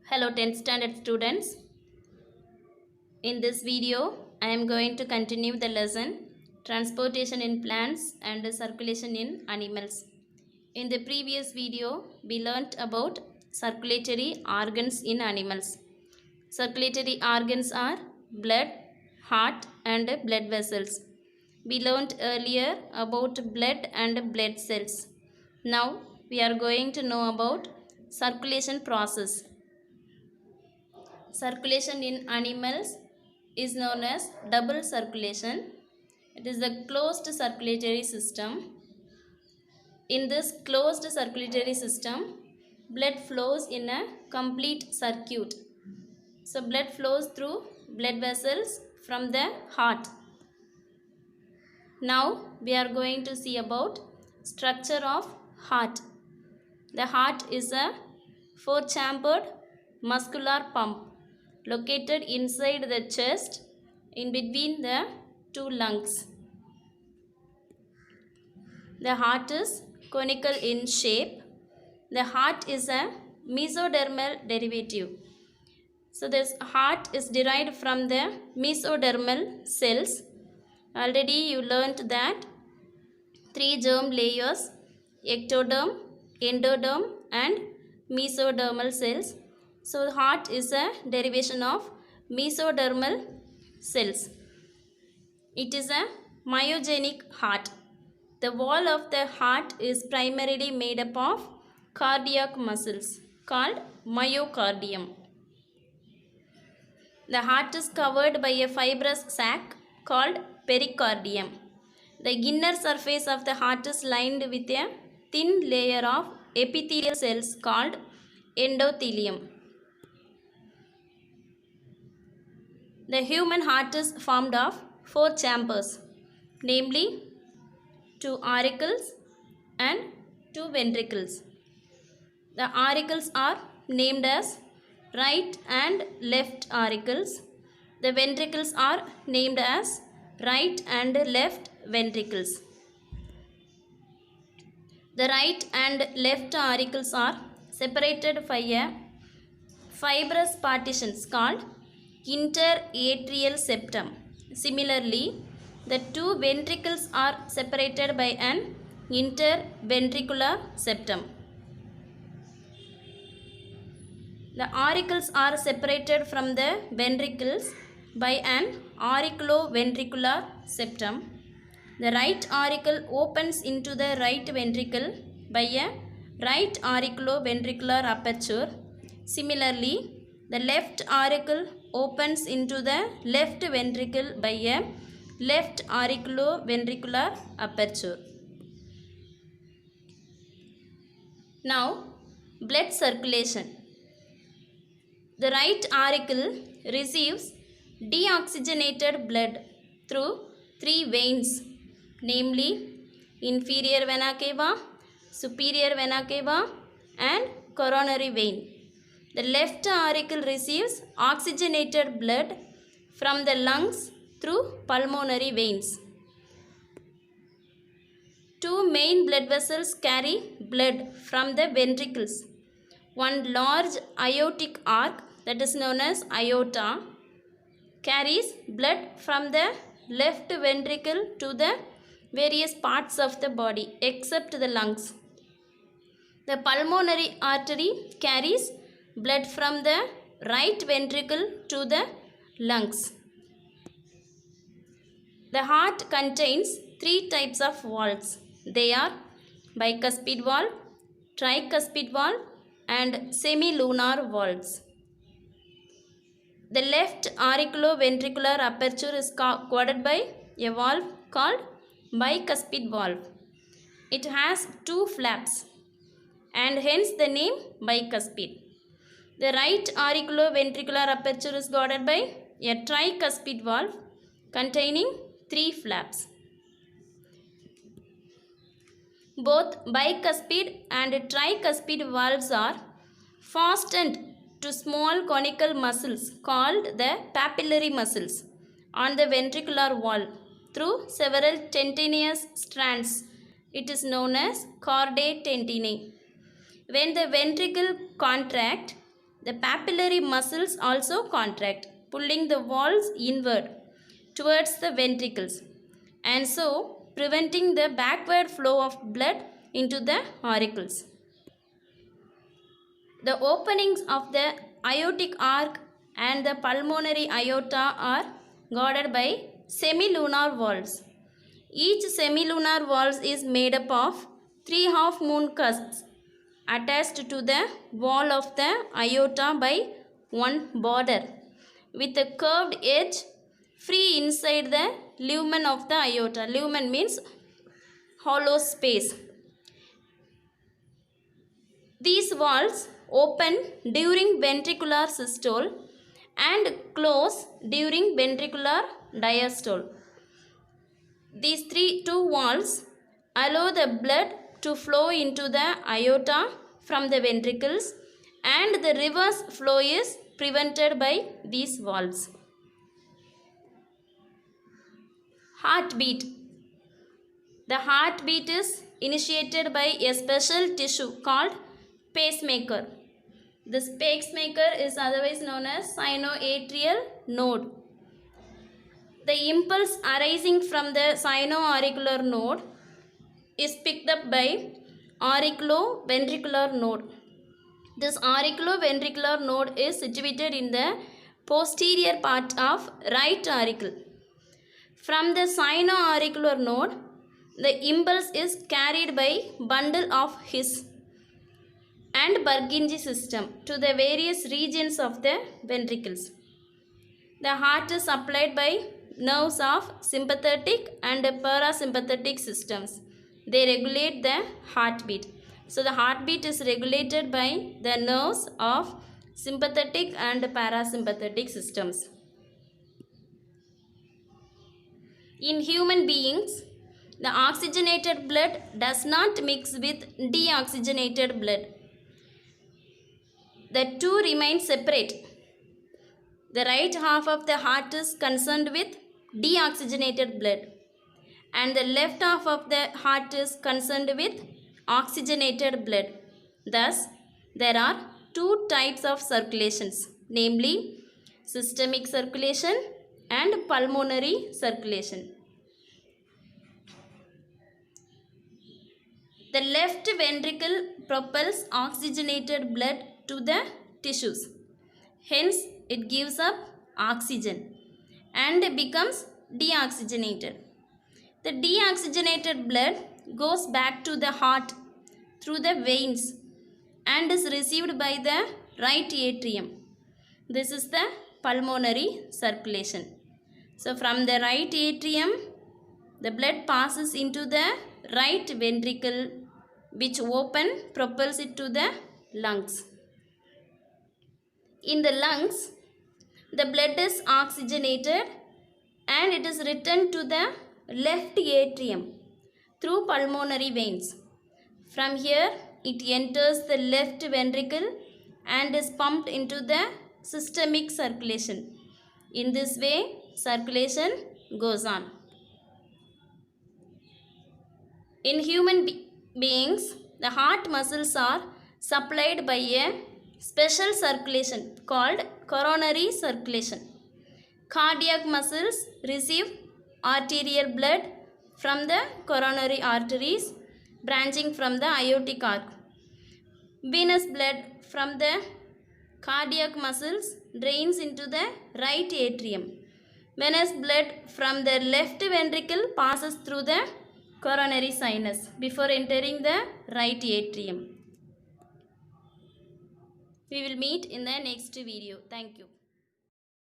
Hello 10th standard students. In this video, I am going to continue the lesson Transportation in Plants and Circulation in Animals. In the previous video, we learnt about circulatory organs in animals. Circulatory organs are blood, heart and blood vessels. We learnt earlier about blood and blood cells. Now, we are going to know about circulation process. Circulation in animals is known as double circulation. It is a closed circulatory system. In this closed circulatory system, blood flows in a complete circuit. So blood flows through blood vessels from the heart. Now we are going to see about structure of heart. The heart is a four-chambered muscular pump located inside the chest in between the two lungs. The heart is conical in shape. The heart is a mesodermal derivative. So this heart is derived from the mesodermal cells. Already you learnt that three germ layers: ectoderm, endoderm and mesodermal cells. So heart is a derivation of mesodermal cells. It is a myogenic heart. The wall of the heart is primarily made up of cardiac muscles called myocardium. The heart is covered by a fibrous sac called pericardium. The inner surface of the heart is lined with a thin layer of epithelial cells called endothelium. The human heart is formed of four chambers, namely two auricles and two ventricles. The auricles are named as right and left auricles. The ventricles are named as right and left ventricles. The right and left auricles are separated by a fibrous partitions called interatrial septum. Similarly, the two ventricles are separated by an interventricular septum. The auricles are separated from the ventricles by an auriculoventricular septum. The right auricle opens into the right ventricle by a right auriculoventricular aperture. Similarly, the left auricle opens into the left ventricle by a left auriculoventricular aperture. Now, blood circulation. The right auricle receives deoxygenated blood through three veins, namely inferior vena cava, superior vena cava and coronary vein. The left auricle receives oxygenated blood from the lungs through pulmonary veins. Two main blood vessels carry blood from the ventricles. One large aortic arc, that is known as aorta, carries blood from the left ventricle to the various parts of the body except the lungs. The pulmonary artery carries blood from the right ventricle to the lungs. The heart contains three types of valves. They are bicuspid valve, tricuspid valve and semilunar valves. The left auriculoventricular aperture is guarded by a valve called bicuspid valve. It has two flaps and hence the name bicuspid. The right auriculoventricular aperture is guarded by a tricuspid valve containing three flaps. Both bicuspid and tricuspid valves are fastened to small conical muscles called the papillary muscles on the ventricular wall through several tendinous strands. It is known as chordae tendineae. When the ventricle contracts, the papillary muscles also contract, pulling the walls inward towards the ventricles, and so preventing the backward flow of blood into the auricles. The openings of the aortic arc and the pulmonary aorta are guarded by semilunar valves. Each semilunar valve is made up of 3 half-moon cusps attached to the wall of the aorta by one border with a curved edge free inside the lumen of the aorta. Lumen means hollow space. These valves open during ventricular systole and close during ventricular diastole. These two valves allow the blood to flow into the aorta from the ventricles, and the reverse flow is prevented by these valves. Heartbeat. The heartbeat is initiated by a special tissue called pacemaker. This pacemaker is otherwise known as sinoatrial node. The impulse arising from the sinoauricular node is picked up by auriculoventricular node. This auriculoventricular node is situated in the posterior part of right auricle. From the sinoauricular node, the impulse is carried by bundle of His and Purkinje system to the various regions of the ventricles. The heart is supplied by nerves of sympathetic and parasympathetic systems. They regulate the heartbeat. So the heartbeat is regulated by the nerves of sympathetic and parasympathetic systems. In human beings, the oxygenated blood does not mix with deoxygenated blood. The two remain separate. The right half of the heart is concerned with deoxygenated blood, and the left half of the heart is concerned with oxygenated blood. Thus, there are two types of circulations, namely systemic circulation and pulmonary circulation. The left ventricle propels oxygenated blood to the tissues. Hence, it gives up oxygen and becomes deoxygenated. The deoxygenated blood goes back to the heart through the veins and is received by the right atrium. This is the pulmonary circulation. So, from the right atrium, the blood passes into the right ventricle, which propels it to the lungs. In the lungs, the blood is oxygenated and it is returned to the left atrium through pulmonary veins. From here, it enters the left ventricle and is pumped into the systemic circulation. In this way, circulation goes on. In human beings, the heart muscles are supplied by a special circulation called coronary circulation. Cardiac muscles receive arterial blood from the coronary arteries branching from the aortic arc. Venous blood from the cardiac muscles drains into the right atrium. Venous blood from the left ventricle passes through the coronary sinus before entering the right atrium. We will meet in the next video. Thank you.